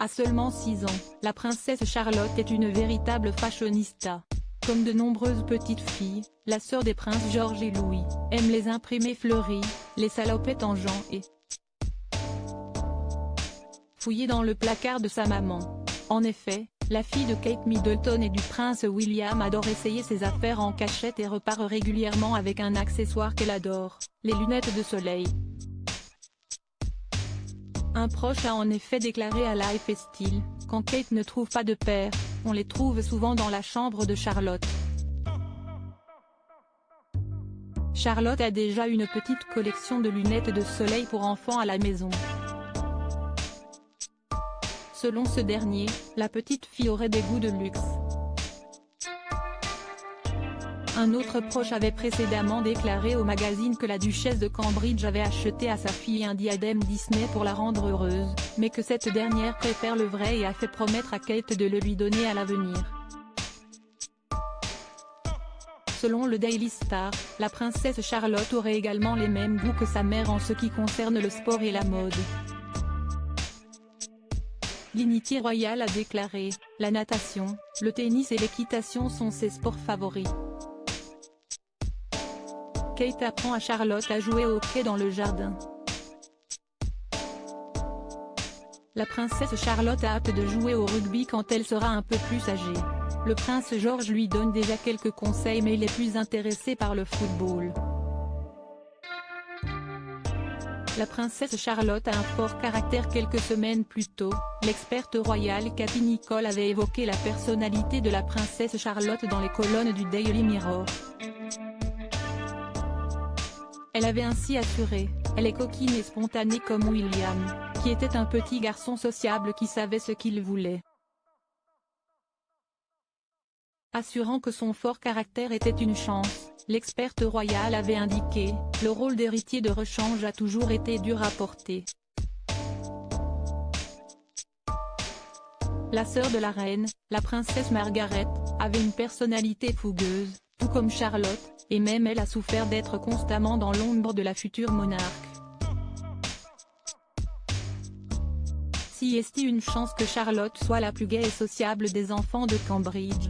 À seulement 6 ans, la princesse Charlotte est une véritable fashionista. Comme de nombreuses petites filles, la sœur des princes George et Louis, aime les imprimés fleuris, les salopettes en jean et fouiller dans le placard de sa maman. En effet, la fille de Kate Middleton et du prince William adore essayer ses affaires en cachette et repart régulièrement avec un accessoire qu'elle adore, les lunettes de soleil. Un proche a en effet déclaré à Life & Style, quand Kate ne trouve pas de paire, on les trouve souvent dans la chambre de Charlotte. Charlotte a déjà une petite collection de lunettes de soleil pour enfants à la maison. Selon ce dernier, la petite fille aurait des goûts de luxe. Un autre proche avait précédemment déclaré au magazine que la duchesse de Cambridge avait acheté à sa fille un diadème Disney pour la rendre heureuse, mais que cette dernière préfère le vrai et a fait promettre à Kate de le lui donner à l'avenir. Selon le Daily Star, la princesse Charlotte aurait également les mêmes goûts que sa mère en ce qui concerne le sport et la mode. L'initié royale a déclaré, la natation, le tennis et l'équitation sont ses sports favoris. Kate apprend à Charlotte à jouer au hockey dans le jardin. La princesse Charlotte a hâte de jouer au rugby quand elle sera un peu plus âgée. Le prince George lui donne déjà quelques conseils mais il est plus intéressé par le football. La princesse Charlotte a un fort caractère. Quelques semaines plus tôt, l'experte royale Cathy Nicholl avait évoqué la personnalité de la princesse Charlotte dans les colonnes du Daily Mirror. Elle avait ainsi assuré, elle est coquine et spontanée comme William, qui était un petit garçon sociable qui savait ce qu'il voulait. Assurant que son fort caractère était une chance, l'experte royale avait indiqué, le rôle d'héritier de rechange a toujours été dur à porter. La sœur de la reine, la princesse Margaret, avait une personnalité fougueuse, tout comme Charlotte, et même elle a souffert d'être constamment dans l'ombre de la future monarque. Si est-il une chance que Charlotte soit la plus gaie et sociable des enfants de Cambridge.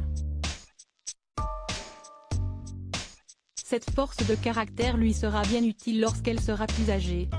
Cette force de caractère lui sera bien utile lorsqu'elle sera plus âgée.